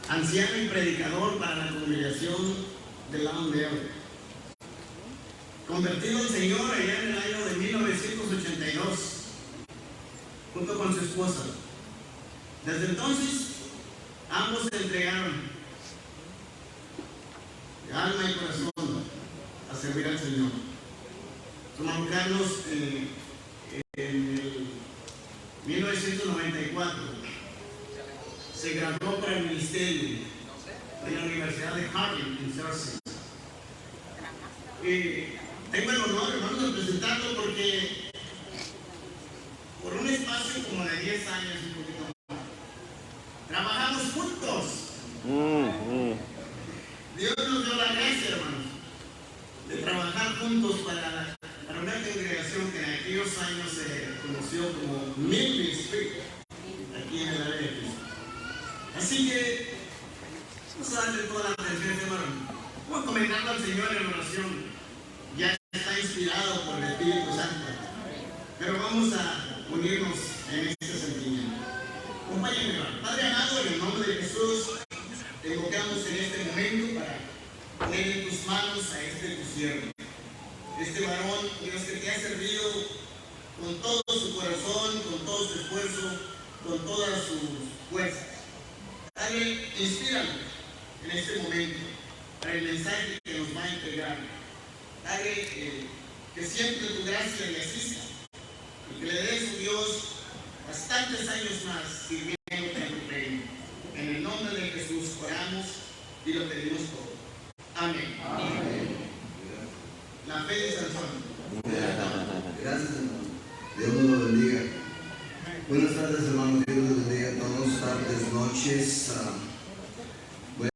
anciano y predicador para la congregación de Lawndale. Convertido al Señor allá en el año de 1982, junto con su esposa. Desde entonces, ambos se entregaron de alma y corazón a servir al Señor. Son americanos en el 1994 se graduó para el ministerio de la Universidad de Harvard en Sussex. Tengo el honor, hermanos, de presentarlo porque por un espacio como de 10 años y un poquito más, trabajamos juntos. Dios nos dio la gracia, hermanos, de trabajar juntos para una congregación que en aquellos años se conoció como Milby Street, aquí en el área de Cristo. Así que, vamos a darle toda la atención a este hermano. Vamos comentando al Señor en oración. Ya está inspirado por el Espíritu Santo. Pero vamos a unirnos en este sentimiento. Acompáñenme, hermano. Padre amado, en el nombre de Jesús, te invocamos en este momento para poner en tus manos a tu siervo. Este varón, Dios, que te ha servido con todo su corazón, con todo su esfuerzo, con todas sus fuerzas. Padre, inspíralo en este momento para el mensaje que nos va a entregar. Padre, que siempre tu gracia le asista y que le des, oh Dios, bastantes años más sirviendo en tu reino. En el nombre de Jesús oramos y lo pedimos todo. Amén. Amén. La fe de Sansón. Gracias, hermano. Dios nos lo bendiga. Buenas tardes, hermano. Dios los bendiga a todos. Tardes, noches. Bueno,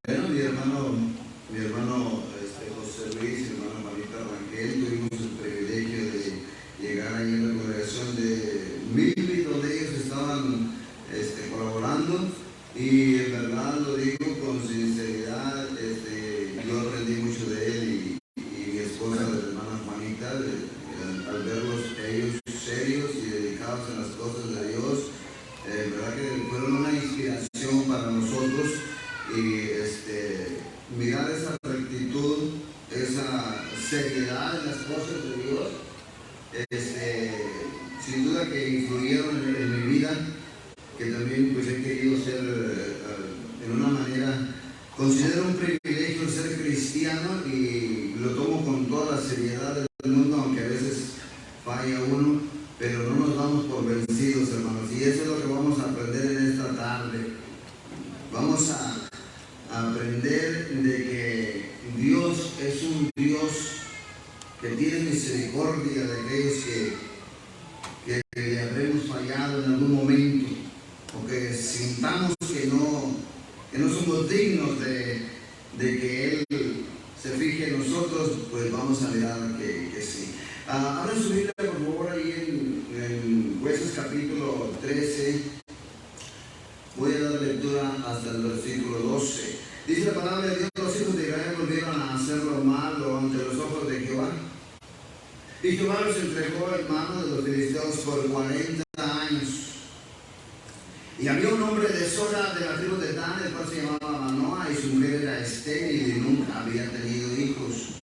mi hermano José Luis y mi hermana Marita Rangel, tuvimos el privilegio de llegar ahí en la congregación de Milby, donde ellos estaban colaborando. Y en verdad lo digo con sinceridad, yo aprendí mucho de él y mi esposa, la hermana Juanita, al verlos ellos serios y dedicados en las cosas de Dios, verdad que fueron una inspiración para nosotros. Y mirar esa rectitud, esa seriedad en las cosas de Dios, sin duda que influyeron en mi vida, que también pues he querido ser en una manera, considero un privilegio ser cristiano y lo tomo con toda la seriedad del mundo, aunque a veces falla uno, pero no nos damos por vencidos, hermanos, y eso es lo que vamos a aprender en esta tarde. Vamos a aprender de que Dios es un Dios que tiene misericordia de aquellos que le habremos fallado en algún momento, o que sintamos que no somos dignos de que Él se fije en nosotros, pues vamos a mirar que sí. Abran su Biblia, por favor, ahí en Jueces capítulo 13. Voy a dar lectura hasta el versículo 12. Dice la palabra de Dios: los hijos de Israel volvieron a hacer lo malo ante los ojos de Jehová. Y Jehová los entregó en manos de los filisteos por 40 años. Y había un hombre de Sora, de la tribu de Dan, el cual se llamaba Manoah, y su mujer era estéril y nunca había tenido hijos.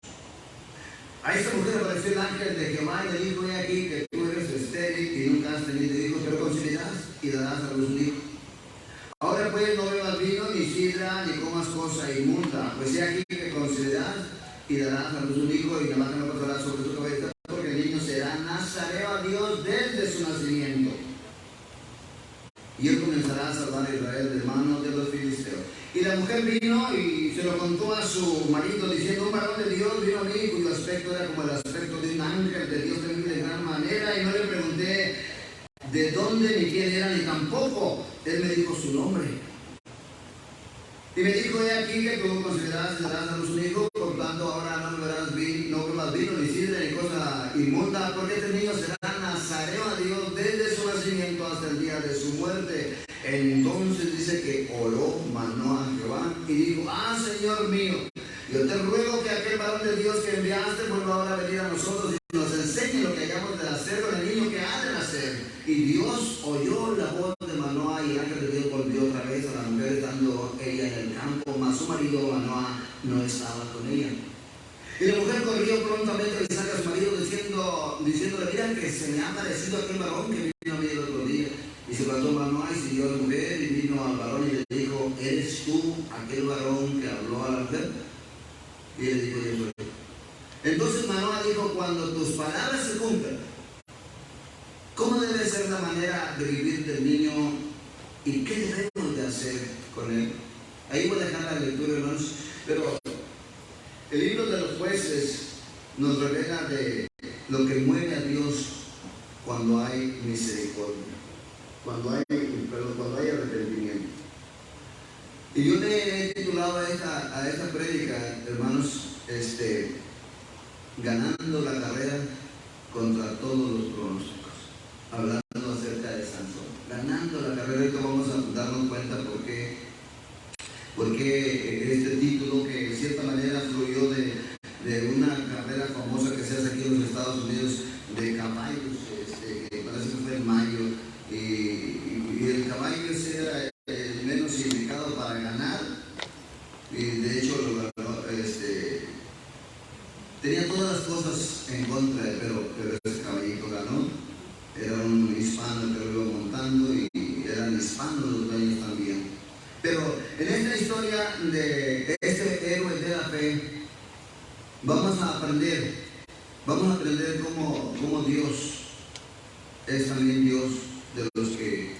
A esta mujer apareció el ángel de Jehová y le dijo: he aquí que tú eres estéril y nunca has tenido hijos, pero concebirás y darás a luz un hijo. Ahora pues no bebas vino, ni sidra, ni comas cosa inmunda, pues he aquí que concebirás y darás a luz un hijo, y la mano no pasará sobre tu cabeza, porque el niño será nazareo a Dios desde su nacimiento. Y él comenzará a salvar a Israel de manos de los filisteos. Y la mujer vino y se lo contó a su marido, diciendo: un varón de Dios vino a mí, cuyo aspecto era como el aspecto de un ángel de Dios temible de gran manera, y no le pregunté de dónde ni quién era, ni tampoco él me dijo su nombre. Y me dijo: he aquí que tú considerarás y darás a luz un hijo, por tanto ahora no bebas vino, ni sidra, ni cosa inmunda, porque este niño será nazareo a Dios desde su nacimiento hasta el día de su muerte. Entonces dice que oró Manoah a Jehová y dijo: Señor mío, yo te ruego que aquel varón de Dios que enviaste vuelva ahora a venir a nosotros y nos enseñe lo que hayamos de hacer con el niño que ha de nacer. Y Dios oyó la voz de Manoah, y el ángel de Dios volvió otra vez a la mujer, estando ella ella en el campo, mas su marido Manoah no estaba con ella. Y la mujer corrió prontamente a avisar a su marido diciéndole, mira que se me ha aparecido aquel varón que vino a mí el otro día. Y se levantó Manoah y siguió a la mujer y vino al varón y le dijo, ¿eres tú aquel varón que habló a la mujer? Y él le dijo, yo soy. Entonces Manoah dijo, cuando tus palabras se cumplan, ¿cómo debe ser la manera de vivir del niño y qué debemos de hacer con él? Ahí voy a dejar la lectura, hermanos, pero el libro de los Jueces nos revela de lo que mueve a Dios cuando hay misericordia, cuando hay arrepentimiento. Y yo le he titulado a esta prédica, hermanos, ganando la carrera contra todos los pronósticos, hablando acerca de Sansón, ganando la carrera. Y vamos a darnos cuenta porque este título, que de cierta manera fluyó de una carrera famosa que se hace aquí en los Estados Unidos de caballos, que parece que fue en mayo, y el caballo era el menos indicado para ganar, y de hecho lo ganó, tenía todas las cosas en contra, pero ese caballito ganó. Era un hispano que lo iba montando y eran hispanos los dueños también. Pero en esta historia de este héroe de la fe, vamos a aprender cómo Dios es también Dios de los que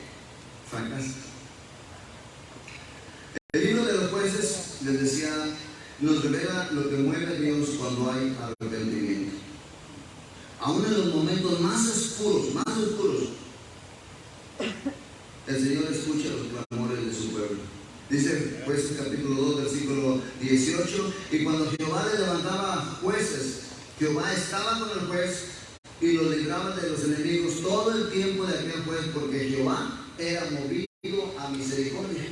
fracasan. El libro de los Jueces, les decía, nos revela lo que mueve a Dios cuando hay arrepentimiento. Aún en los momentos más oscuros, el Señor escucha los clamores de su pueblo. Dice Jueces capítulo 2, versículo 18, y cuando Jehová le levantaba jueces, Jehová estaba con el juez y lo libraba de los enemigos todo el tiempo de aquel juez, porque Jehová era movido a misericordia.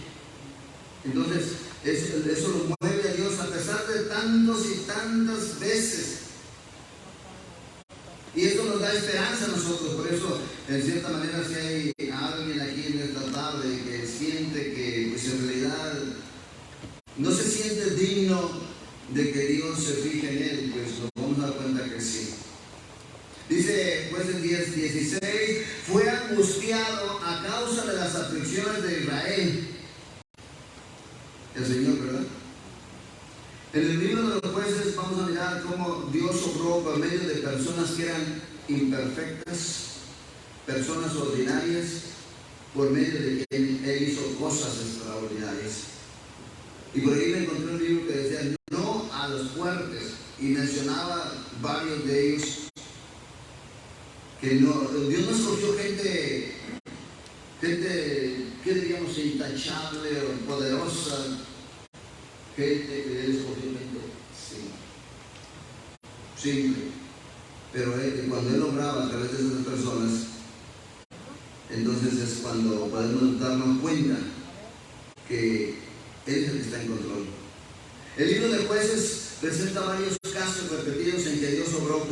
Entonces, eso lo mueve a Dios a pesar de tantos y tantas veces. Y esto nos da esperanza a nosotros. Por eso, en cierta manera, si hay alguien aquí en esta tarde que siente que pues, en realidad no se siente digno de que Dios se fije en él, pues nos vamos a dar cuenta que sí. Dice Jueces 10:16, fue angustiado a causa de las aflicciones de Israel. El Señor, ¿verdad? En el libro de los Jueces vamos a mirar cómo Dios obró por medio de personas que eran imperfectas, personas ordinarias, por medio de quien Él hizo cosas extraordinarias. Y por ahí me encontré un libro que decía, no a los fuertes, y mencionaba varios de ellos, que no, Dios no escogió gente, ¿qué diríamos? Intachable o poderosa. Gente que Él escogió gente simple. Pero cuando Él obraba a través de esas personas, entonces es cuando podemos darnos cuenta que Él es el que está en control. El libro de Jueces presenta varios casos repetidos en que Dios obró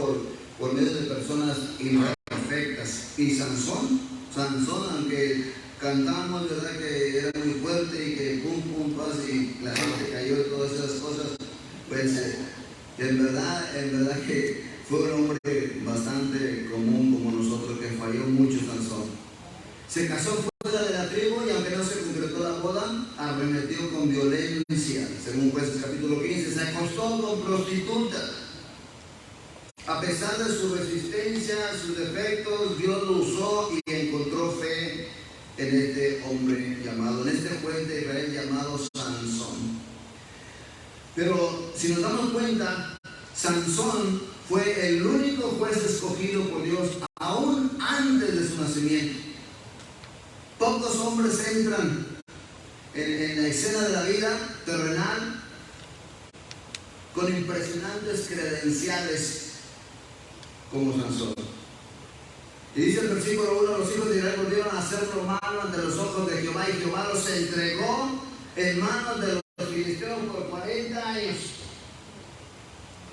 por medio de personas imperfectas. Y Sansón, aunque cantamos, ¿verdad?, que era muy fuerte y que pum, pum, paz, y la gente cayó y todas esas cosas, pues en verdad que fue un hombre bastante común como nosotros, que falló mucho Sansón. Se casó fuera de la tribu y aunque no se concretó la boda, arremetió con violencia, según Jueces capítulo 15, se acostó con prostitutas. A pesar de su resistencia, sus defectos, Dios lo usó y encontró fe en este hombre llamado, en este juez de Israel llamado Sansón. Pero si nos damos cuenta, Sansón fue el único juez escogido por Dios aún antes de su nacimiento. Pocos hombres entran en la escena de la vida terrenal con impresionantes credenciales como Sansón. Y dice el versículo 1, los hijos de Israel volvieron a hacer lo malo ante los ojos de Jehová, y Jehová los entregó en manos de los filisteos por 40 años.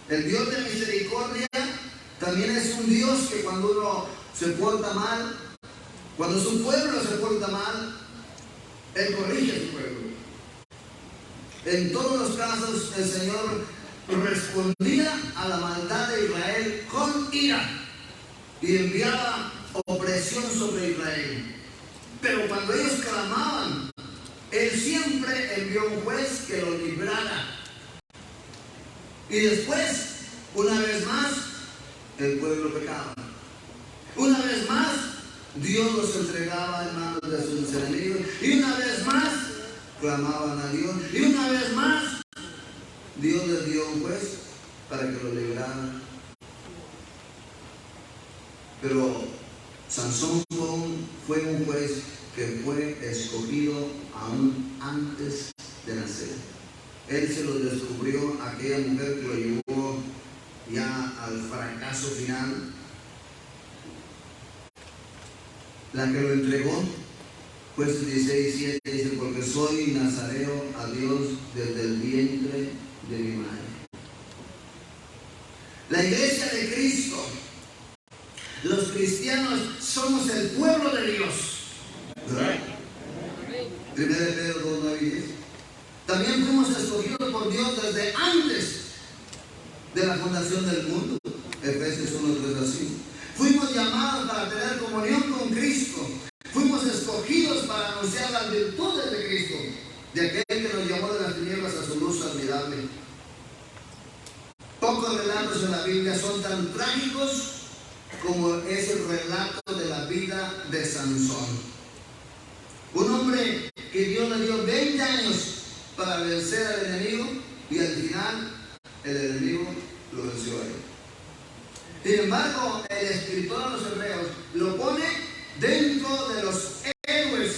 El Dios de misericordia también es un Dios que cuando uno se porta mal, cuando su pueblo se porta mal, Él corrige a su pueblo. En todos los casos el Señor respondía a la maldad de Israel con ira y enviaba opresión sobre Israel. Pero cuando ellos clamaban, Él siempre envió un juez que los librara. Y después, una vez más, el pueblo pecaba. Una vez más, Dios los entregaba en manos de sus enemigos. Y una vez más, clamaban a Dios. Y una vez más, Dios les dio un juez para que los librara. Pero Sansón fue un juez que fue escogido aún antes de nacer. Él se lo descubrió a aquella mujer que lo llevó ya al fracaso final. La que lo entregó, jueces 16:7 dice: porque soy nazareo a Dios desde el vientre de mi madre. La iglesia de Cristo, los cristianos, somos el pueblo de Dios. ¿Verdad? 1 Pedro 2:9-10. También fuimos escogidos por Dios desde antes de la fundación del mundo. Efesios 1:3-5. Fuimos llamados para tener comunión con Cristo. Fuimos escogidos para anunciar las virtudes de Cristo, de aquel que nos llamó de las tinieblas a su luz admirable. Pocos relatos en la Biblia son tan trágicos como es el relato de la vida de Sansón. Un hombre que Dios le dio 20 años para vencer al enemigo, y al final el enemigo lo venció a él. Sin embargo, el escritor de los Hebreos lo pone dentro de los héroes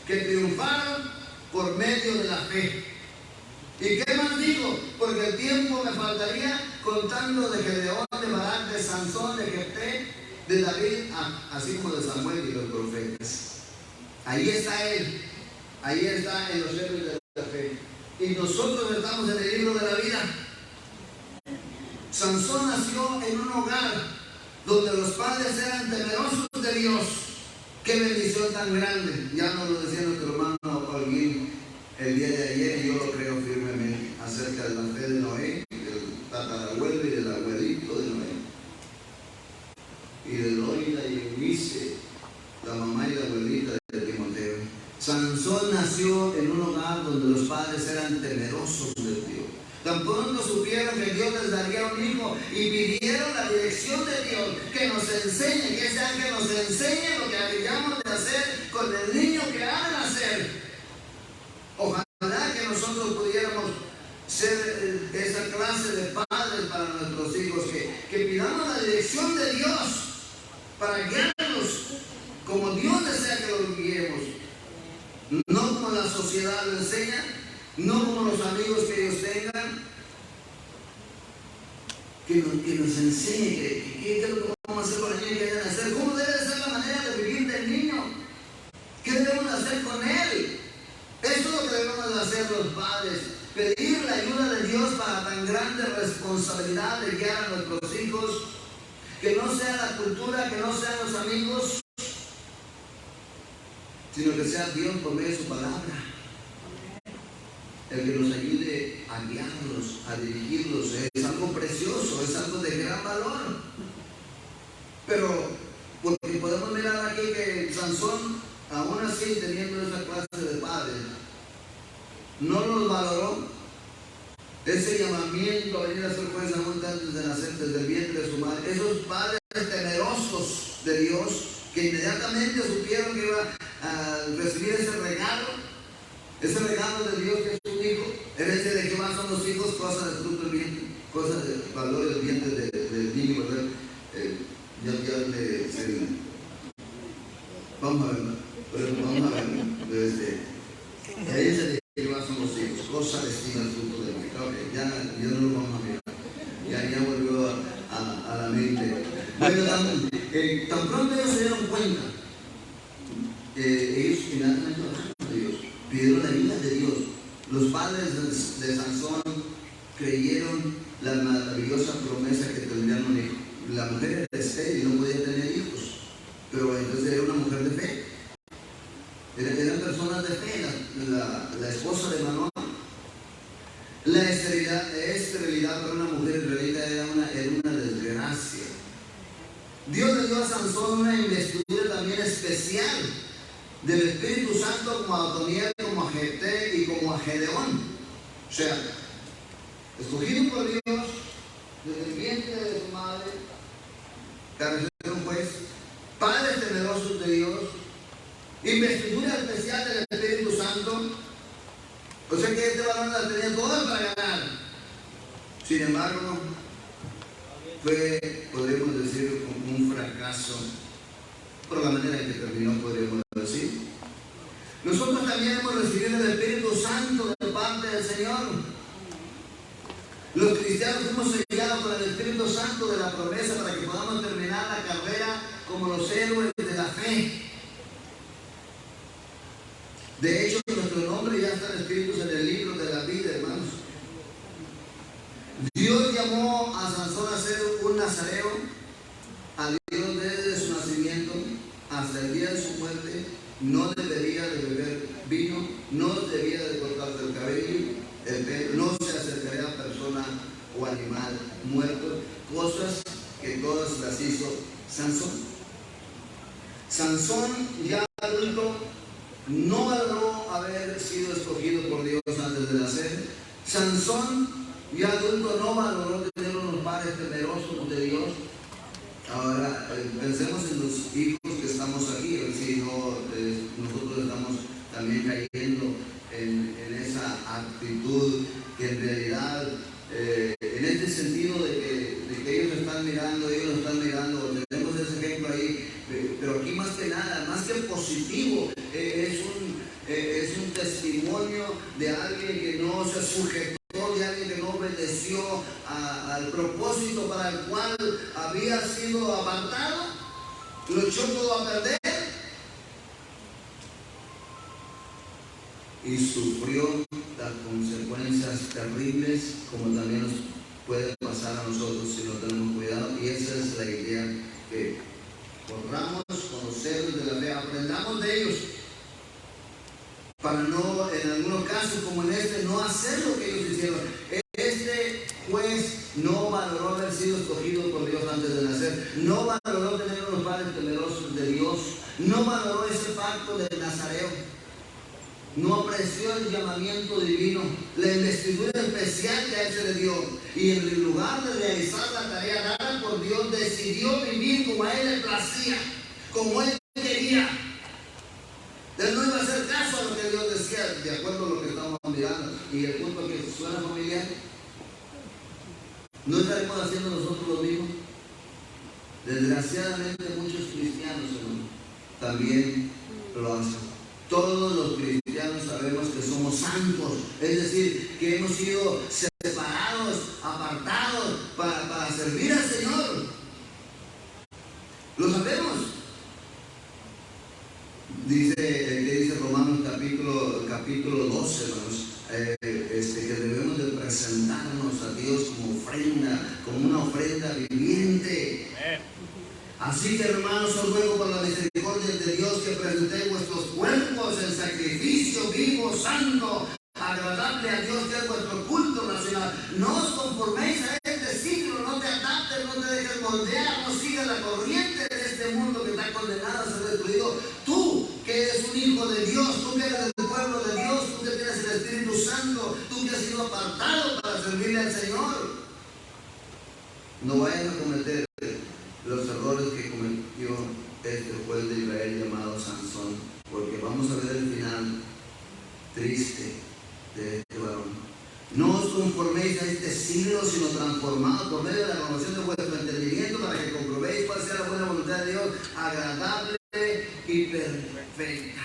que triunfaron por medio de la fe. ¿Y qué más digo? Porque el tiempo me faltaría contando de Gedeón, de Barak, de Sansón, de Jefté, de David, así como de Samuel y los profetas. Ahí está él, ahí está en los héroes de la fe. Y nosotros estamos en el libro de la vida. Sansón nació en un hogar donde los padres eran temerosos de Dios. ¡Qué bendición tan grande! Ya nos lo decía nuestro hermano Holguín el día de ayer, y yo lo creo firmemente, acerca de la fe de Noé, del tatarabuelo y del abuelito de Noé, y de Loida y Eunice, la mamá y la abuelita de Timoteo. Sansón nació en un hogar donde los padres eran temerosos de Dios. Tan pronto supieron que Dios les daría un hijo y pidieron la dirección de Dios, que nos enseñe, que ese ángel nos enseñe lo que habríamos de hacer con el niño que ha de nacer. Ojalá que nosotros pudiéramos ser esa clase de padres para nuestros hijos, que pidamos la dirección de Dios para guiarnos como Dios desea que los guiemos, no como la sociedad lo enseña, no como los amigos que ellos tengan, que nos enseñe qué es lo que vamos a hacer con el niño que deben hacer, cómo debe ser la manera de vivir del niño, qué debemos hacer con él. Eso es lo que debemos de hacer los padres, pedir la ayuda de Dios para tan grande responsabilidad de guiar a nuestros hijos, que no sea la cultura, que no sean los amigos, sino que sea Dios por medio de su palabra el que nos ayude a guiarlos, a dirigirlos. Es algo precioso, es algo de gran valor. Pero porque podemos mirar aquí que Sansón, aún así teniendo esa clase de padre, no los valoró. Ese llamamiento a venir a ser juez aún antes de nacer, desde el vientre de su madre, esos padres temerosos de Dios, que inmediatamente supieron que iba a recibir ese regalo de Dios que es un hijo. Herencia de Jehová son los hijos, cosas del fruto del vientre, cosas del valor del vientre del niño, ¿verdad? Vamos a ver, herencia de Jehová son los hijos, cosas destinadas al fruto del vientre. Okay, ya no lo vamos a mirar, ya volvió a la mente. Bueno, tan pronto ellos se dieron cuenta, ellos finalmente oraron a Dios, pidieron la ayuda de Dios. Los padres de Sansón creyeron la maravillosa promesa que tendrían un hijo. La mujer era estéril y no podía tener hijos, pero entonces era una mujer de fe. Eran personas de fe. La esposa de Manoah La esterilidad para una mujer israelita era una desgracia. Dios le dio a Sansón una investidura también especial del Espíritu Santo, como a Otoniel, como a Jefté y como a Gedeón. O sea, escogido por Dios desde el vientre de su madre, cabecero de un juez, padres temerosos de Dios, investidura especial del Espíritu Santo. O sea que este varón la tenía todas para ganar. Sin embargo, fue, podríamos decir, un fracaso. Por la manera en que terminó, podríamos decir. Nosotros también hemos recibido el Espíritu Santo de parte del Señor. Los cristianos fuimos sellados con el Espíritu Santo de la promesa para que podamos terminar la carrera como los héroes de la fe. De hecho, nuestro nombre ya está escrito en el libro de la vida, hermanos. Dios llamó a Sansón a ser un nazareo a Dios desde su nacimiento hasta el día de su muerte. No debería de beber vino, no debía de cortarse el cabello, el pelo, no se acercaría a persona o animal muerto, cosas que todas las hizo Sansón. Sansón, ya adulto, no valoró haber sido escogido por Dios antes de nacer. Sansón, ya adulto, no valoró tener unos padres temerosos de Dios. Ahora, pensemos en los hijos que estamos aquí, a ver si no, nosotros estamos también cayendo en esa actitud que en realidad, en este sentido de que ellos nos están mirando, tenemos ese ejemplo ahí, pero aquí más que nada, más que positivo, es un testimonio de alguien que no se sujetó, de alguien que no obedeció al propósito para el cual había sido apartado, lo echó todo a perder y sufrió las consecuencias terribles, como también nos puede pasar a nosotros si no tenemos cuidado. Y esa es la idea, que corramos con los héroes de la fe, aprendamos de ellos, para no, en algunos casos como en este, no hacer lo que ellos hicieron. Este juez no valoró haber sido escogido por Dios antes de nacer, no valoró tener unos padres temerosos de Dios, no valoró ese pacto del Nazareo, no apreció el llamamiento divino, la investidura especial que a él se le dio, y en lugar de realizar la tarea dada por Dios, decidió vivir como a él le placía, como él quería. Él no iba a hacer caso a lo que Dios decía, de acuerdo a lo que estamos mirando. Y el punto que suena familiar, ¿no estaremos haciendo nosotros lo mismo? Desgraciadamente muchos cristianos, hermano, también lo hacen. Todos los cristianos sabemos que somos santos, es decir, que hemos sido separados, apartados para servir al Señor. Lo sabemos. Dice Romanos capítulo 12, hermanos, que debemos de presentarnos a Dios como ofrenda, como una ofrenda viviente. Así que, hermanos, os ruego por la misericordia de Dios que presentéis vuestros cuerpos en sacrificio vivo, santo, agradable a Dios, que es vuestro culto nacional. No os conforméis a este siglo, no te adaptes, no te dejes moldear, no sigas la corriente de este mundo que está condenado a ser destruido. Tú, que eres un hijo de Dios, tú que eres del pueblo de Dios, tú que tienes el Espíritu Santo, tú que has sido apartado para servirle al Señor, no vayan a cometer los errores que cometió este juez de Israel llamado Sansón, porque vamos a ver el final triste de este varón. No os conforméis a este siglo, sino transformados por medio de la renovación de vuestro entendimiento, para que comprobéis cuál sea la buena voluntad de Dios, agradable y perfecta.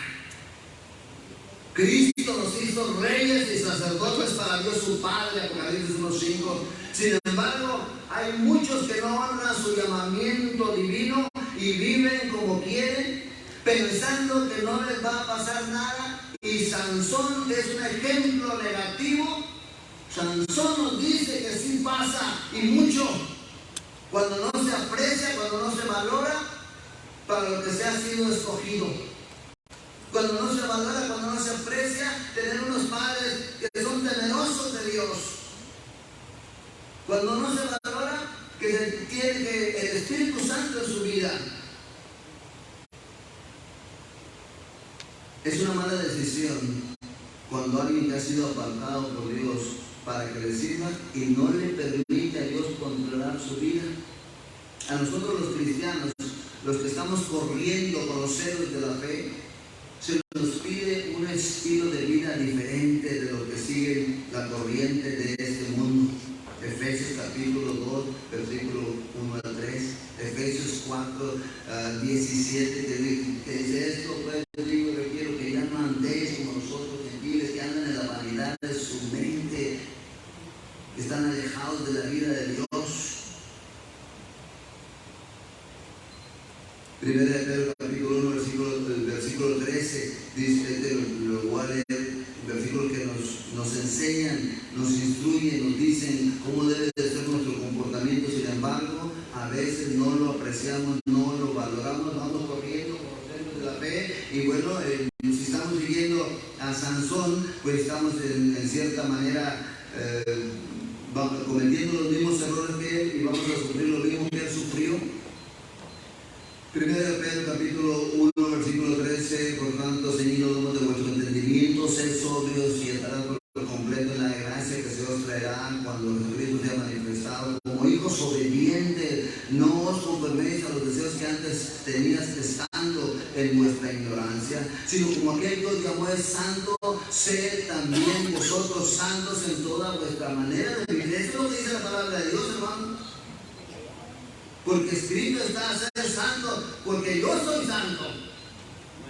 Cristo nos hizo reyes y sacerdotes para Dios su Padre, Apocalipsis 1:5. Sin embargo, hay muchos que no honran su llamamiento divino y viven como quieren, pensando que no les va a pasar nada. Y Sansón es un ejemplo negativo. Sansón nos dice que sí pasa, y mucho, cuando no se aprecia, cuando no se valora para lo que se ha sido escogido. Cuando no se valora, cuando no se aprecia tener unos padres que son temerosos de Dios. Cuando no se valora que se tiene el Espíritu Santo en su vida. Es una mala decisión cuando alguien que ha sido apartado por Dios para que le sirva y no le permite a Dios controlar su vida. A nosotros los cristianos, los que estamos corriendo con los celos de la fe, se nos pide un estilo de vida diferente de lo que sigue la corriente de este mundo. Efesios capítulo 2, versículo 1 al 3, Efesios 4, 17, que dice esto, pues yo digo, requiero que ya no andéis como nosotros gentiles, que andan en la vanidad de su mente, que están alejados de la vida de Dios. Primera de Pedro capítulo 1, versículo 13, dice, lo voy a leer, versículos que nos enseñan, nos instruyen, nos dicen cómo debe de ser nuestro comportamiento. Sin embargo, a veces no lo apreciamos, no lo valoramos, vamos corriendo por los centros de la fe. Y bueno, si estamos siguiendo a Sansón, pues estamos en cierta manera cometiendo los mismos errores que él y vamos a sufrir lo mismo que él sufrió. Primera de Pedro capítulo 1, versículo 13, por tanto, ceñidos de vuestro entendimiento, sed sobrios y estarán por completo en la gracia que se os traerá cuando Jesucristo sea manifestado. Como hijos obedientes, no os conforméis a los deseos que antes tenías estando en vuestra ignorancia, sino como aquel que os llamó es santo, sed también vosotros santos en toda vuestra manera de vivir. Esto es lo que dice la palabra de Dios, hermano. Porque escrito está, ser santo, porque yo soy santo.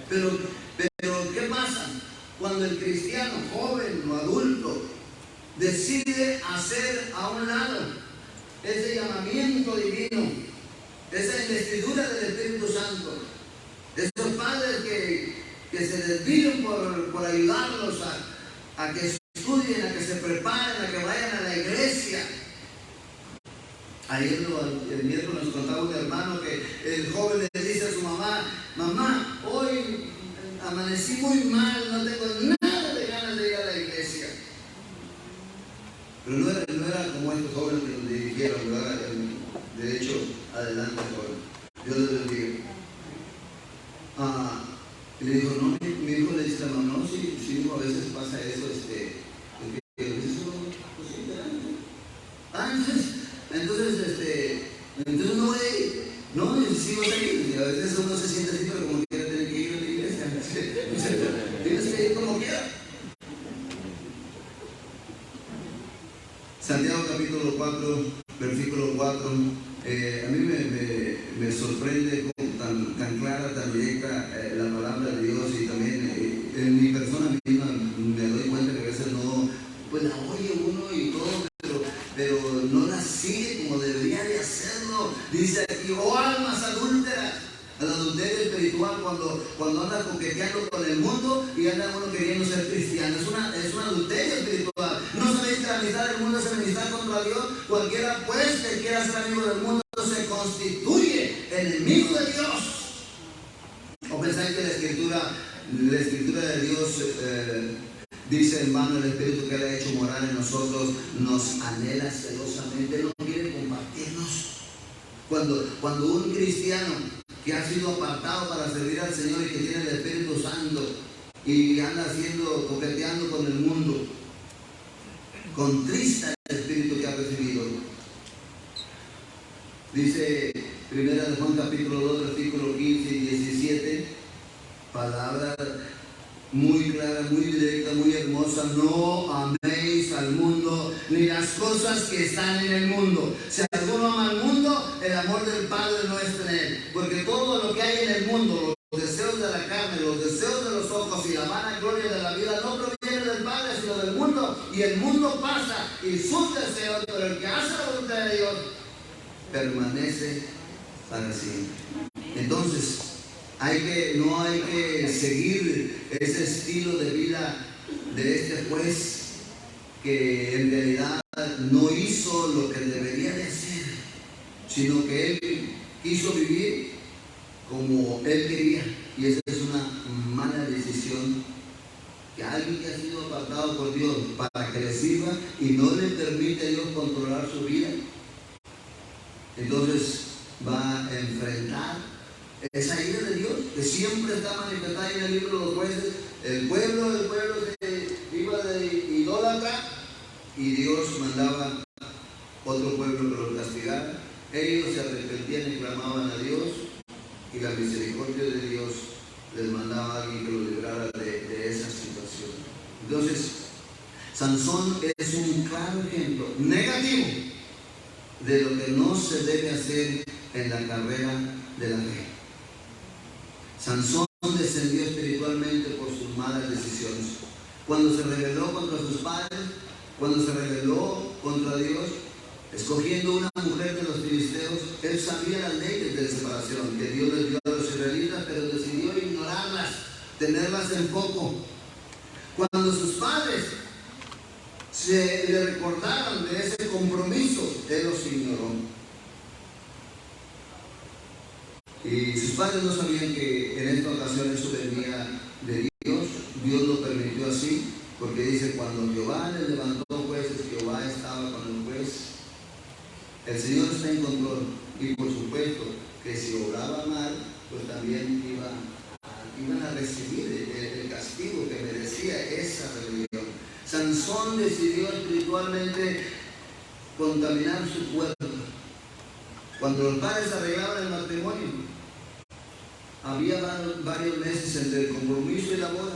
Pero ¿qué pasa? Cuando el cristiano, joven o adulto, decide hacer a un lado ese llamamiento divino, esa investidura del Espíritu Santo, esos padres que se desviven por ayudarlos a que estudien, a que se preparen, a que vayan a la iglesia. Ayer el miércoles nos contaba un hermano que el joven le dice a su mamá, mamá, hoy amanecí muy mal, no tengo nada de ganas de ir a la iglesia. Pero no era como estos jóvenes que nos dirigieron, ¿verdad? De hecho, adelante, joven. Dios les bendiga. Y le dijo, no, mi hijo le dice, no, sí, hijo, a veces pasa eso, entonces no voy a ir, no, sí voy a ir. A veces uno se siente así, pero como quiera tener que ir a la iglesia. Tienes que ir como quiera. Santiago capítulo 4, versículo 4. A mí me sorprende tan clara, tan directa la palabra de Dios, y también en mi persona misma me doy cuenta que a veces no, pues la oye uno y todo, pero no la sigue como debería de hacerlo. Dice aquí, oh almas adúlteras, el adulterio espiritual, cuando anda coqueteando con el mundo y anda uno queriendo ser cristiano, es un adulterio espiritual. No sabéis que la amistad del mundo es enemistad contra Dios. Cualquiera pues que quiera ser amigo del mundo se constituye enemigo de Dios. ¿O pensáis que la escritura de Dios dice, hermano, el Espíritu que Él ha hecho morar en nosotros nos anhela celosamente, no quiere compartirnos? Cuando un cristiano que ha sido apartado para servir al Señor y que tiene el Espíritu Santo y anda coqueteando con el mundo, contrista el Espíritu que ha recibido. Dice Primera de Juan capítulo 2, versículos 15 y 17, palabra muy clara, muy directa, muy hermosa: no améis al mundo ni las cosas que están en el mundo. Si alguno ama al mundo, el amor del Padre no está en él. Porque todo lo que hay en el mundo, los deseos de la carne, los deseos de los ojos y la vana gloria de la vida, no proviene del Padre, sino del mundo. Y el mundo pasa y sus deseos, pero el que hace la voluntad de Dios permanece para siempre. Entonces, no hay que seguir ese estilo de vida de este juez que en realidad no hizo lo que debería de hacer, sino que él quiso vivir como él quería, y esa es una mala decisión. Que alguien que ha sido apartado por Dios para que le sirva y no le permite a Dios controlar su vida, entonces va a enfrentar esa ira de Dios que siempre está manifestada en el libro de los Jueces. El pueblo se iba de idólatra y Dios mandaba otro pueblo que los castigara. Ellos se arrepentían y clamaban a Dios, y la misericordia de Dios les mandaba a alguien que los librara de esa situación. Entonces, Sansón es un claro ejemplo negativo de lo que no se debe hacer en la carrera de la fe. Sansón descendió espiritualmente por sus malas decisiones. Cuando se rebeló contra sus padres, cuando se rebeló contra Dios, escogiendo una mujer de los filisteos, él sabía las leyes de separación que Dios les dio a los israelitas, pero decidió ignorarlas, tenerlas en poco. Cuando sus padres se le recordaron de ese compromiso, él los ignoró. Y sus padres no sabían que en esta ocasión eso venía de Dios. Dios lo permitió así, porque dice, cuando Jehová les levantó jueces, Jehová estaba con el juez. El Señor está en control, y por supuesto que si obraba mal, pues también iban a recibir el castigo que merecía esa rebelión. Sansón decidió espiritualmente contaminar su cuerpo. Cuando los padres arreglaban el matrimonio, había varios meses entre el compromiso y la boda.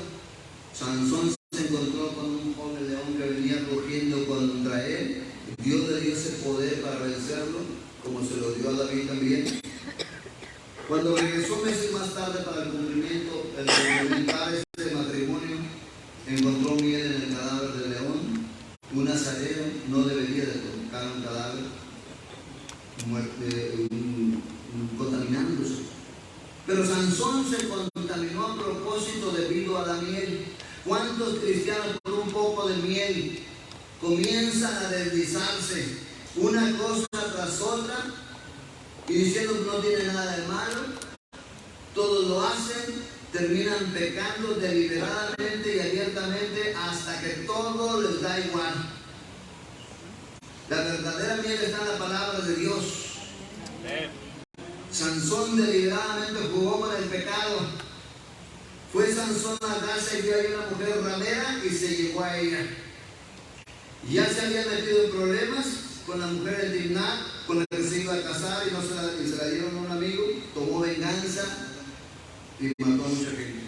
Sansón se encontró con un joven león que venía rugiendo contra él. Dios le dio ese poder para vencerlo, como se lo dio a David también. Cuando regresó meses más tarde para el cumplimiento, el complementar este matrimonio, encontró miel en el cadáver del león. Un nazareo no debería de tocar un cadáver contaminándose. Pero Sansón se contaminó a propósito debido a la miel. ¿Cuántos cristianos por un poco de miel comienzan a deslizarse una cosa tras otra y diciendo que no tiene nada de malo? Todos lo hacen, terminan pecando deliberadamente y abiertamente hasta que todo les da igual. La verdadera miel está en la palabra de Dios. Sansón deliberadamente jugó con el pecado. Fue Sansón a casa y vio ahí una mujer ramera y se llevó a ella. Ya se había metido en problemas con la mujer en Timnat, con la que se iba a casar y se la dieron a un amigo, tomó venganza y mató a mucha gente.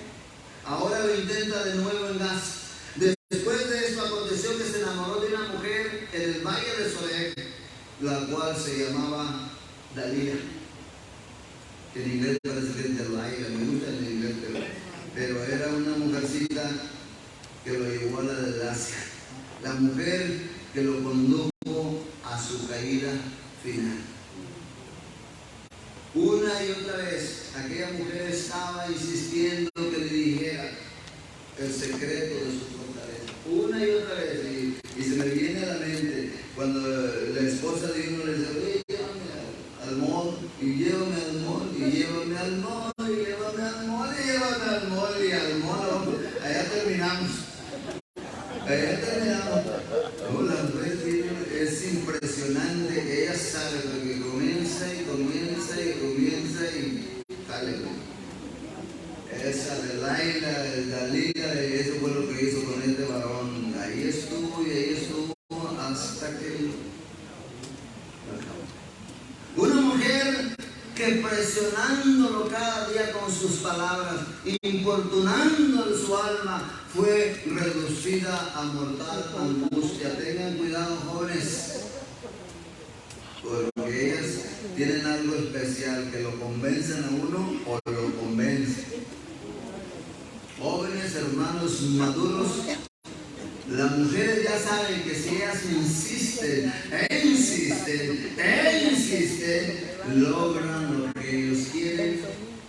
Ahora lo intenta de nuevo en Gaza. Después de esto aconteció que se enamoró de una mujer en el valle de Sorek, la cual se llamaba Dalila, que en inglés parece que es Delilah, me gusta en inglés, pero era una mujercita que lo llevó a la desgracia, la mujer que lo condujo a su caída final. Una y otra vez aquella mujer estaba insistiendo que le dijera el secreto de su fortaleza, una y otra vez, y se me viene a la mente cuando la esposa de uno le dice, oye, llévame al mall, y llévame al mall, y llévame al mall, y llévame al mall, y llévame al mall, y al mall, allá terminamos. No, la mujer es impresionante, ella sabe lo que comienza y sale. Esa Dalila, eso fue lo que hizo con este varón. Ahí estuvo hasta que una mujer que presionándolo cada día con sus palabras, importunando en su alma, fue reducida a mortal angustia. Tengan cuidado, jóvenes, porque ellas tienen algo especial, que lo convencen a uno o lo convencen. Jóvenes, hermanos maduros, las mujeres ya saben que si ellas insisten, logran lo que ellos quieren.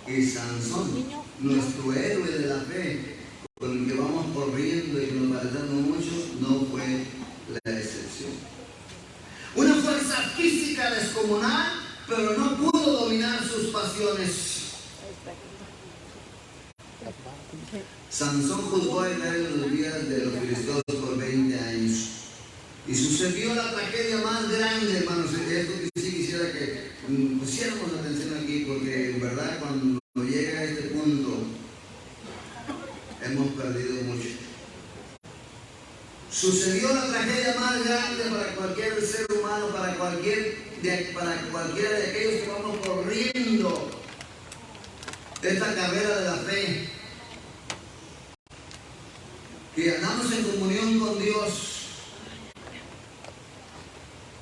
Y Sansón, nuestro héroe de la fe, con el que vamos corriendo y que nos parecemos mucho, no fue la excepción. Una fuerza física descomunal, pero no pudo dominar sus pasiones. Sansón juzgó a Israel en los días de los filisteos por 20 años. Y sucedió la tragedia más grande, hermanos. Esto que sí quisiera que pusiéramos atención aquí, porque en verdad cuando llega a este punto hemos perdido mucho. Sucedió la tragedia más grande para cualquier ser humano, para cualquiera de aquellos que vamos corriendo esta carrera de la fe, que andamos en comunión con Dios.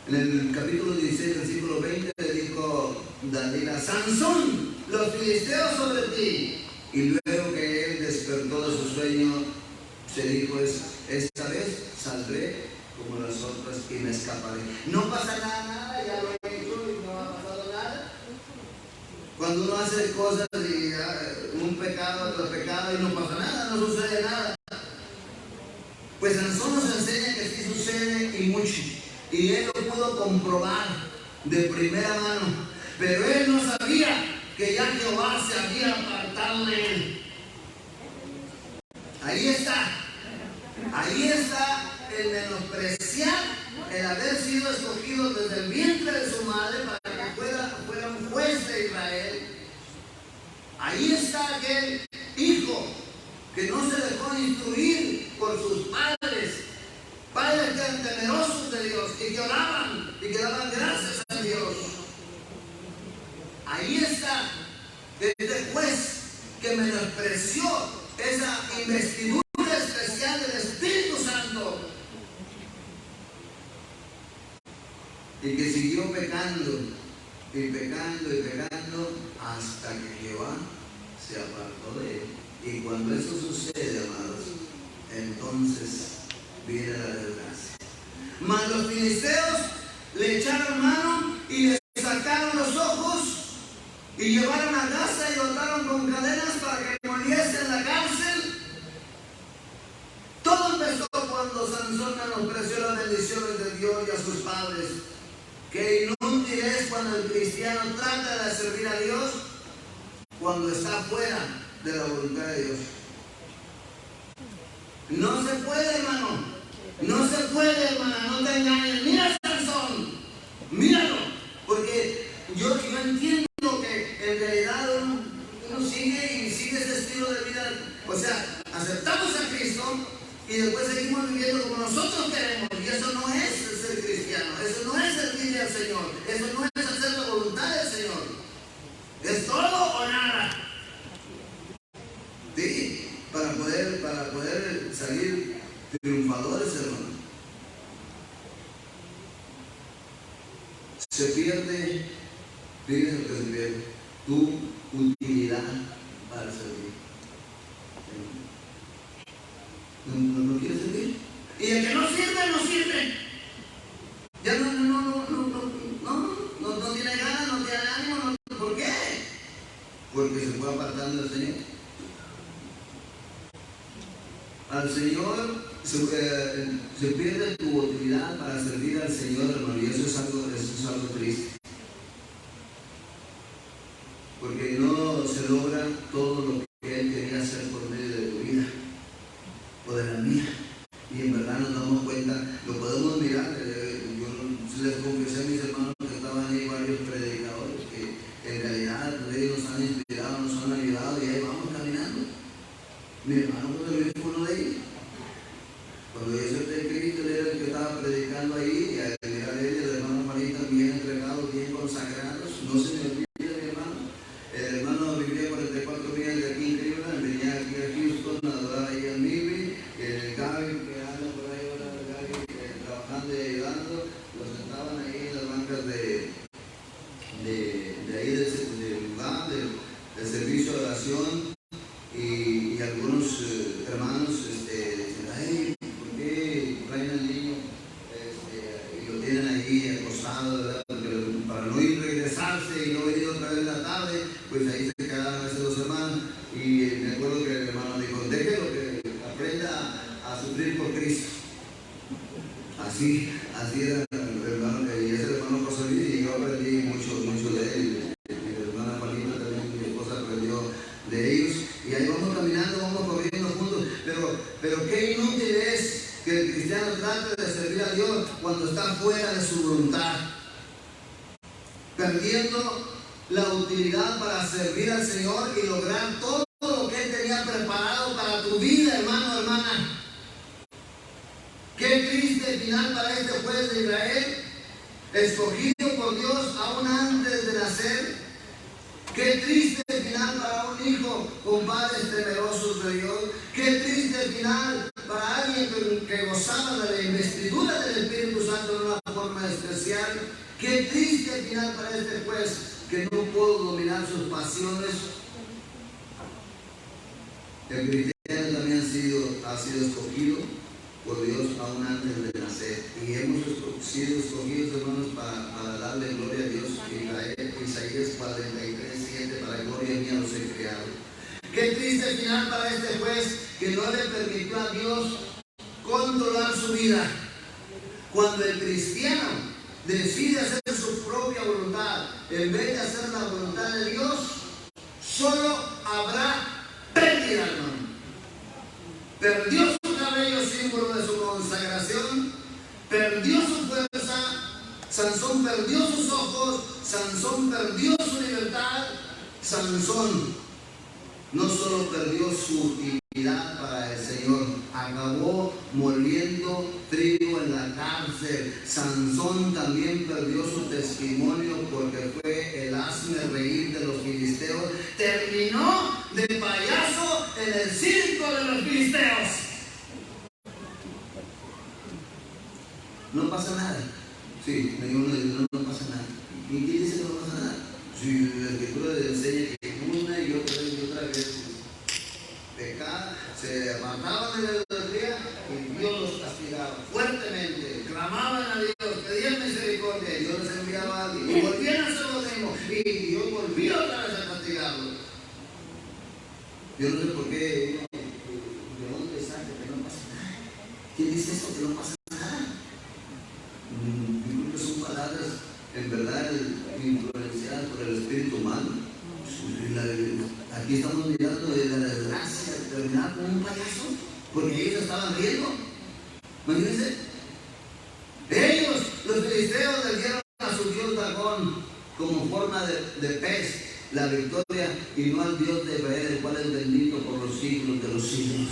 En el capítulo 16, versículo 20, le dijo David a Sansón: los filisteos sobre ti. Y luego que él despertó de su sueño, se dijo: esta vez saldré como las otras y me escaparé. No pasa nada, ya lo he hecho y no ha pasado nada. Cuando uno hace cosas y un pecado tras pecado y no pasa nada, no sucede nada. Pues Sansón nos enseña que sí sucede y mucho. Y él lo pudo comprobar de primera mano. Pero él no sabía que ya Jehová se había apartado de él. Ahí está el menospreciar, el haber sido escogido desde el vientre de su madre para que fuera un juez de Israel. Ahí está aquel hijo que no se dejó instruir por sus padres que eran temerosos de Dios y que oraban y que daban gracias a Dios. Ahí está este juez que menospreció esa investidura especial del Espíritu Santo y que siguió pecando y pecando y pecando hasta que Jehová se apartó de él. Y cuando eso sucede, amados, entonces viene la desgracia. Mas los filisteos le echaron mano y le sacaron los ojos y llevaron a casa y lo ataron con cadenas para que muriese en la cárcel. Todo empezó cuando Sansón menospreció las bendiciones de Dios y a sus padres. Qué inútil es cuando el cristiano trata de servir a Dios cuando está fuera de la voluntad de Dios. No se puede, hermano. No se puede, hermana. No te engañes. Mira Sansón. Míralo. Porque yo entiendo que en realidad uno sigue ese estilo de vida. O sea, aceptamos a Cristo y después seguimos viviendo como nosotros queremos. Y eso no es ser cristiano. Eso no es servirle al Señor. Eso no es hacer la voluntad del Señor. Es todo o nada. Sí, para poder salir triunfadores, hermano. Se pierde, fíjense lo que se pierde, tu utilidad para servir. ¿No quieres servir? Y el que no sirve, no sirve. Ya no tiene ganas, no tiene ánimo. ¿Por qué? Porque se fue apartando del Señor. Al Señor se pierde tu utilidad para servir al Señor, hermano, y eso es algo triste. Porque no se logra todo lo que Él quería hacer por medio de tu vida o de la mía. Y en verdad nos damos cuenta, lo podemos mirar. Yo les confesé a mis hermanos que estaban ahí varios predicadores que en realidad ellos nos han inspirado, nos han ayudado y ahí vamos caminando. Mi hermano José Luis fue uno de ellos. Cuando yo acepté Cristo, él era el que estaba predicando ahí, y al mirar él, el hermano Juanito bien entregados, bien consagrados. No se me olvide, mi hermano. El hermano vivía 44 días de aquí en Cleveland, venía aquí a Houston a adorar ahí al Mibi, el Gaby, que anda por ahí ahora, el Gaby, trabajando y ayudando, lo sentaban ahí en las bancas de ahí del lugar, del servicio de oración, y algunos hermanos dicen: ay, ¿por qué traen al niño y lo tienen ahí acostado, ¿verdad? Para no ir regresarse y no venir otra vez en la tarde, pues ahí se quedaron esos dos hermanos. Y me acuerdo que el hermano dijo: déjelo que aprenda a sufrir por Cristo. Así era el hermano, y ese hermano José Luis, y yo aprendí mucho de él. Mi hermana Juanita también, mi esposa, aprendió de ellos. Y ahí vamos caminando, vamos corriendo juntos. Pero qué inútil es que el cristiano trate de servir a Dios cuando está fuera de su voluntad, perdiendo la utilidad para servir al Señor y lograr todo lo que Él tenía preparado para tu vida, hermano, hermana. Qué triste final para este juez de Israel, escogido por Dios aún antes de nacer. Qué triste final para un hijo con padres temerosos de Dios. Qué triste final para alguien que gozaba de la investidura del Espíritu Santo de una forma especial. Qué triste final para este juez que no pudo dominar sus pasiones. El cristiano también ha sido escogido por Dios aún antes de nacer. Y hemos sido escogidos, hermanos, para darle gloria a Dios. Isaías 43:7, para gloria mía los he creado. Qué triste final para este juez que no le permitió a Dios controlar su vida. Cuando el cristiano decide hacer su propia voluntad en vez de hacer la voluntad de Dios, solo habrá pérdida, hermano. Perdió su cabello, símbolo de su consagración, perdió su fuerza, Sansón perdió sus ojos, Sansón perdió su libertad. Sansón no solo perdió su utilidad para el Señor, acabó moliendo trigo en la cárcel. Sansón también perdió su testimonio porque fue el hazme reír de los filisteos. Terminó de payaso en el circo de los filisteos. No pasa nada. Sí, no pasa nada. ¿Y quién dice que no pasa nada? Si la Escritura le enseña que una y otra vez pecaban, se apartaban de la idolatría y Dios los castigaba fuertemente, clamaban a Dios, pedían misericordia y Dios les enviaba a alguien y volvían a hacer lo mismo y Dios volvió otra vez a castigarlos. Yo no sé por qué de dónde saca que no pasa nada. ¿Quién dice eso que no pasa nada? Yo creo que son palabras en verdad influenciadas por el espíritu humano. Aquí estamos mirando de la desgracia de terminar con un payaso, porque ellos estaban riendo. Imagínense, ellos, los filisteos, le dieron a su dios Dagón como forma de pez la victoria y no al Dios de Israel, el cual es bendito por los siglos de los siglos.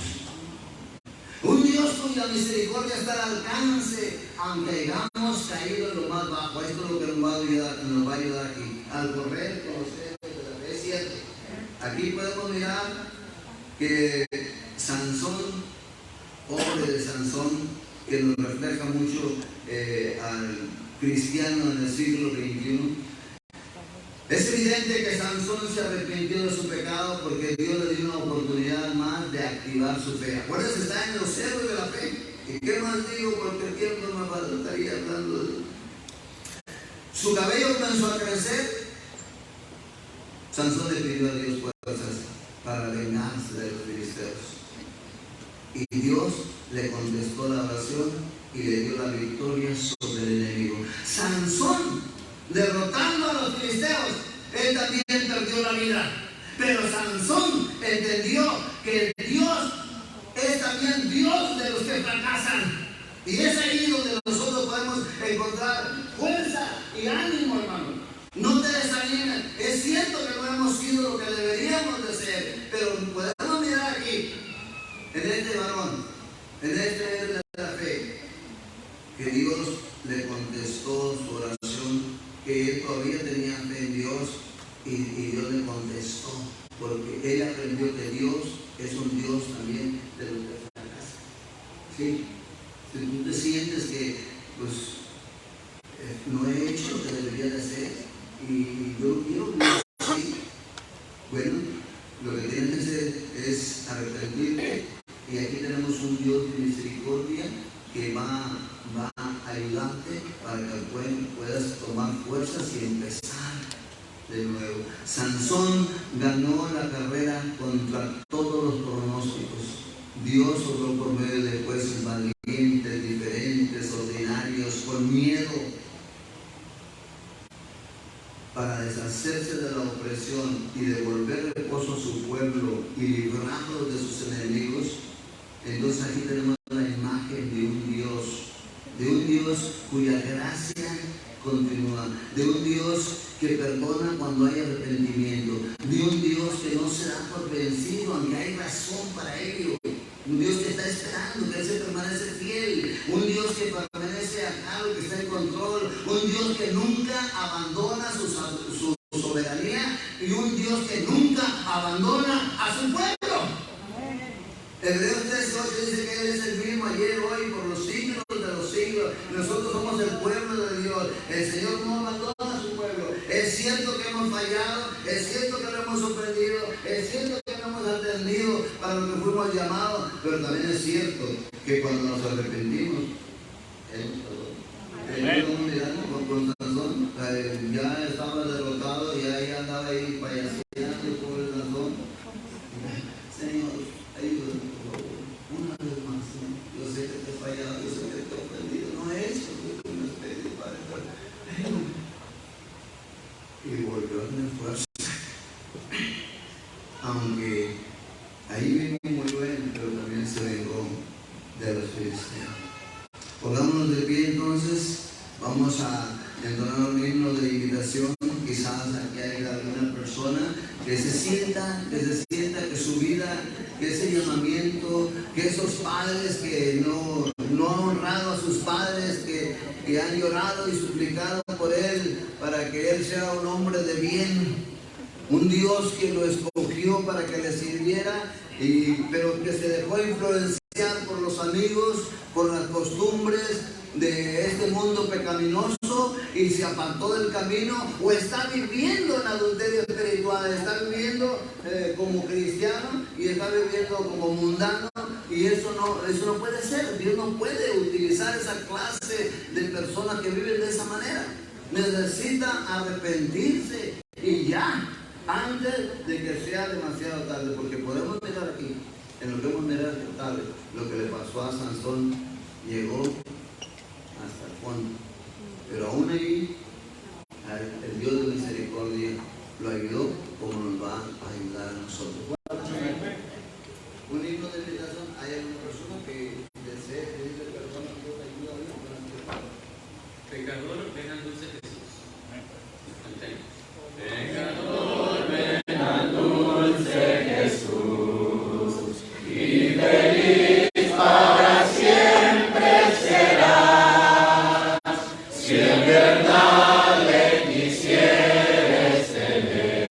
Un Dios cuya misericordia está al alcance, aunque hayamos caído en lo más bajo. Esto es lo que nos va a ayudar aquí. Al correr con los dedos de la fe, es cierto. Aquí podemos mirar que Sansón, hombre de Sansón, que nos refleja mucho al cristiano en el siglo XXI. Es evidente que Sansón se arrepintió de su pecado porque Dios le dio una oportunidad más de activar su fe. Acuérdense, está en los cerros de la fe. ¿Y qué más digo? Porque el tiempo no me estaría hablando de... Su cabello comenzó a crecer. Sansón le pidió a Dios fuerzas para vengarse de los filisteos. Y Dios le contestó la oración y le dio la victoria sobre el enemigo. Sansón, derrotando a los filisteos, él también perdió la vida. Pero Sansón entendió que Dios es también Dios de los que fracasan. Y es ahí donde nosotros podemos encontrar fuerza y ánimo, hermano. No te desanimes. Es cierto que no hemos sido lo que deberíamos de ser, pero podemos mirar aquí, en este varón, en este héroe de la fe, que Dios le contestó su oración, que él todavía tenía fe en Dios y Dios le contestó, porque él aprendió que Dios es un Dios también de los que fracasan. ¿Sí? Si tú te sientes que pues no he hecho lo que debería de hacer y yo quiero que sí, bueno, lo que tienes que hacer es arrepentirte, y aquí tenemos un Dios de misericordia que va a ayudarte para que puedas tomar fuerzas y empezar de nuevo. Sansón ganó la carrera contra todos los pronósticos. Dios obró por medio de jueces valientes, diferentes, ordinarios, con miedo, para deshacerse de la opresión y devolver reposo a su pueblo y librarlos de sus enemigos. Entonces aquí tenemos la imagen de un Dios Dios cuya gracia continúa, de un Dios que perdona cuando hay arrepentimiento, de un Dios que no se da por vencido aunque hay razón para ello, un Dios que está esperando, que Él se permanece fiel, un Dios que permanece a cargo, que está en control, un Dios que nunca abandona su soberanía y un Dios que nunca abandona a su pueblo. Hebreos 13:8 dice que Él es el mismo ayer, hoy, por los siglos de los siglos. Nosotros somos el pueblo de Dios. El Señor no abandona a su pueblo. Es cierto que hemos fallado, es cierto que lo hemos ofendido, es cierto que no hemos atendido para lo que fuimos llamados, pero también es cierto que cuando nos arrepentimos, Él nos perdona. Con Sansón, ya estaba derrotado, ya andaba ahí payaseando, pobre Sansón. Señor, ayúdame, por favor, una vez más, Señor. Yo sé que te he fallado, yo sé que te he ofendido, no he hecho lo que me has pedido, Padre, pero y volvió a tener fuerza. Aunque ahí vino muy bueno, pero también se vengó de los filisteos. Pongámonos de pie entonces, vamos a entonar un himno de invitación. Quizás aquí hay alguna persona que se sienta que su vida, que ese llamamiento, que esos padres que no han honrado a sus padres, que han llorado y suplicado por él para que él sea un hombre de bien, un Dios que lo escogió para que le sirviera, pero que se dejó influenciar por los amigos, por las costumbres de este mundo pecaminoso y se apartó del camino, o está viviendo en adulterio espiritual, está viviendo como cristiano y está viviendo como mundano, y eso no puede ser. Dios no puede utilizar esa clase de personas que viven de esa manera. Necesita arrepentirse y ya, antes de que sea demasiado tarde, porque podemos mirar aquí, en lo que hemos mirado esta tarde, lo que le pasó a Sansón. Llegó hasta el fondo, pero aún ahí el Dios de misericordia lo ayudó, como nos va a ayudar a nosotros. Un himno de invitación. ¿Hay alguna persona que desee pedirle perdón a Dios, ayuda a Dios? Pecador, ven al dulce Jesús. Pecador, ven al dulce Jesús, y feliz para siempre serás, si en verdad le quisieres tener,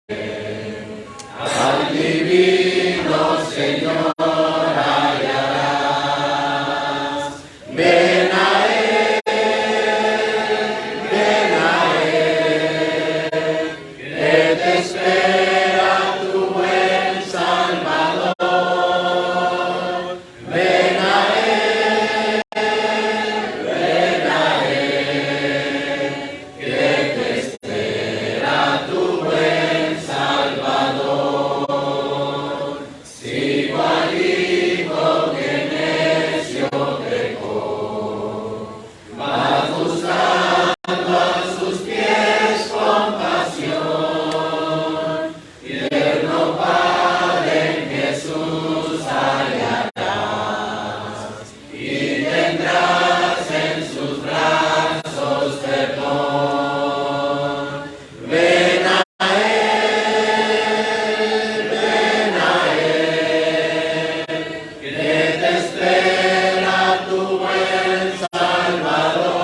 al divino Señor hallarás. Ven a Él, que te espera tu buen Salvador. Ven a Él, que te espera tu buen Salvador. Si cual hijo que necio pecó, vas buscando a sus pies compasión. Tierno Padre en Jesús hallarás, y tendrás en sus brazos perdón. Ven a Él, que te espera tu buen Salvador.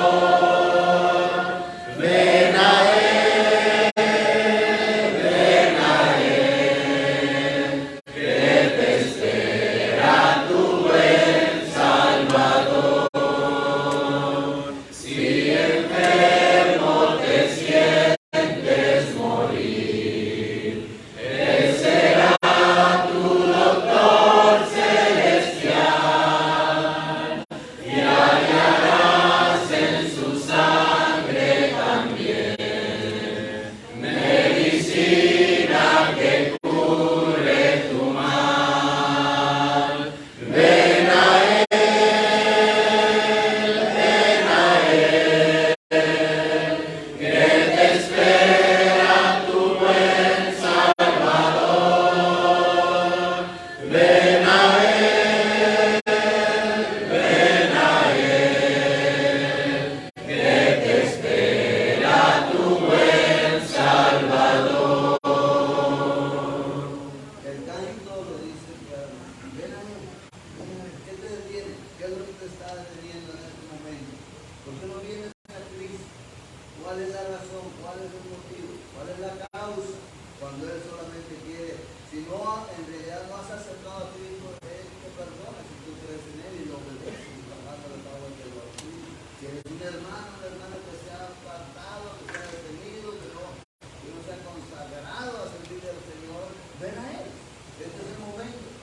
hermano, una hermana que se ha apartado, que se ha detenido, que no se ha consagrado a servirle al Señor, ven a Él. Este es el momento.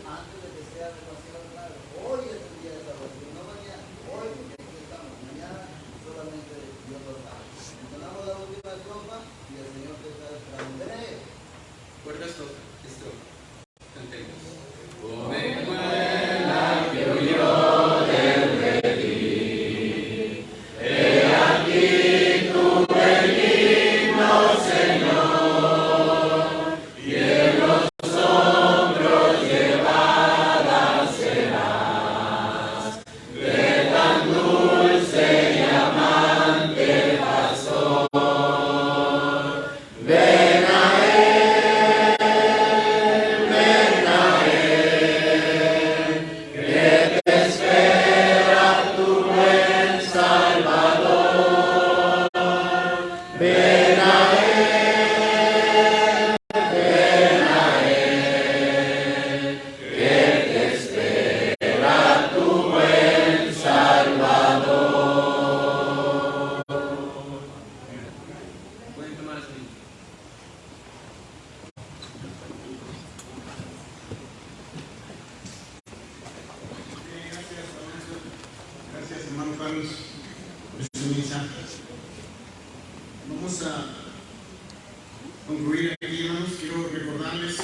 Antes de que sea demasiado tarde. Hoy es el día de salvación, no mañana. Hoy, porque aquí estamos. Mañana solamente Dios lo sabe. Entonamos la última estrofa y el Señor te está esperando. Ven a Él. Cuarta estrofa. Cantemos. Vamos a concluir aquí, hermanos. Quiero recordarles a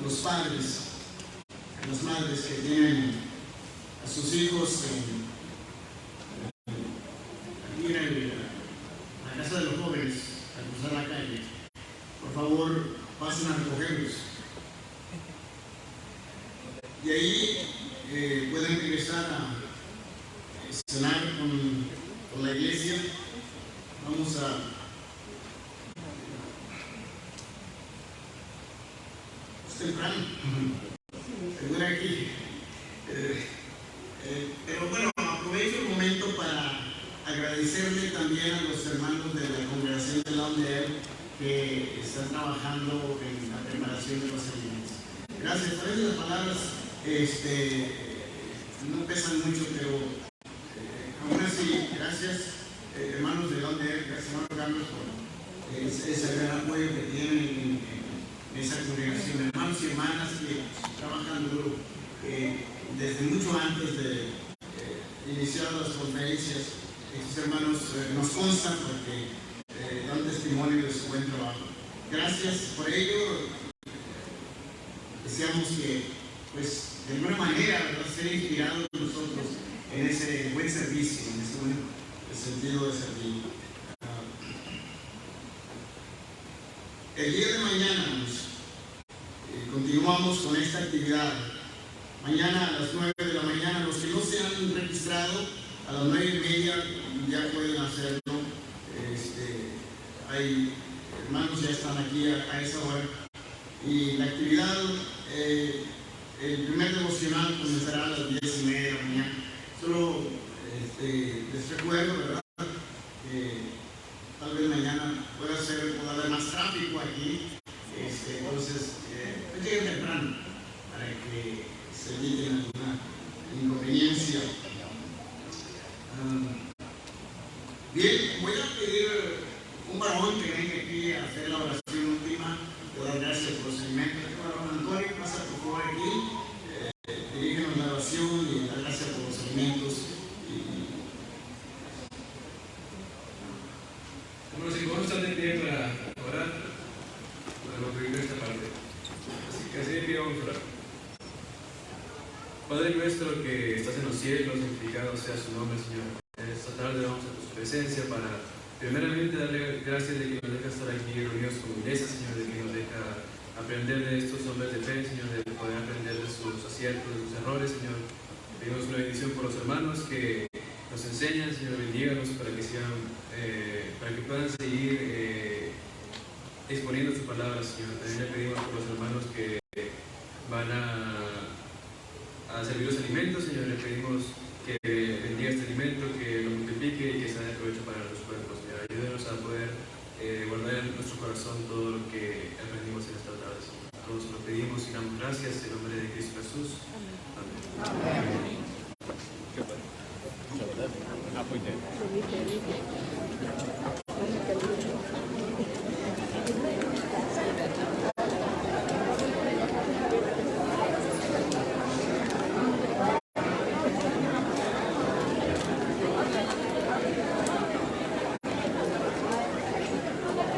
los padres, a las madres que tienen a sus hijos aquí en la casa de los jóvenes, a cruzar la calle. Por favor, pasen a recogerlos. Y ahí pueden regresar a cenar con la iglesia. Vamos a es temprano, seguro aquí. Pero bueno, aprovecho el momento para agradecerle también a los hermanos de la congregación de la UNDER que están trabajando en la preparación de los alimentos. Gracias. A veces las palabras no pesan mucho, pero aún así, gracias. Hermanos de la UNDER, gracias hermano Carlos por ese gran apoyo que tienen en esa congregación, hermanos y hermanas que trabajan duro desde mucho antes de iniciar las conferencias. Estos hermanos nos constan porque dan testimonio de su buen trabajo. Gracias por ello. Deseamos que, pues, de alguna manera, ser inspirados nosotros en ese buen servicio, en ese buen sentido de servir. El día de mañana continuamos con esta actividad. Mañana a las 9 de la mañana, los que no se han registrado, a las 9:30 ya pueden hacerlo. Hay hermanos ya están aquí a esa hora. Y la actividad, el primer devocional comenzará a las 10:30 de la mañana. Solo les recuerdo, ¿verdad? Tal vez mañana pueda haber más tráfico aquí. Entonces, lleguen temprano para que se eviten alguna inconveniencia. Bien, voy a pedir un varón que venga aquí a hacer la oración última, de dar gracias por los alimentos. Varón Antonio, pasa por favor aquí, dirígenos la oración y dar gracias por los alimentos. Bueno, si vamos a estar de pie para orar, para concluir esta parte. Así de pie vamos a orar. Padre nuestro que estás en los cielos, santificado sea su nombre, Señor. Esta tarde vamos a tu presencia para, primeramente, darle gracias de que nos deja estar aquí reunidos como iglesia, Señor, de que nos deja aprender de estos hombres de fe, Señor, de poder aprender de sus aciertos, de sus errores, Señor. Pedimos una bendición por los hermanos que nos enseñan, Señor, bendíganos para que sigan, para que puedan seguir exponiendo su palabra, Señor. También le pedimos por los hermanos que van a servir los alimentos, Señor. Le pedimos que bendiga este alimento, que lo multiplique y que sea de provecho para nuestros cuerpos, Señor. Ayúdenos a poder guardar en nuestro corazón todo lo que aprendimos en esta tarde, Señor. Todos lo pedimos y damos gracias en nombre de Cristo Jesús. Amén. Amén. Ah, pues ya.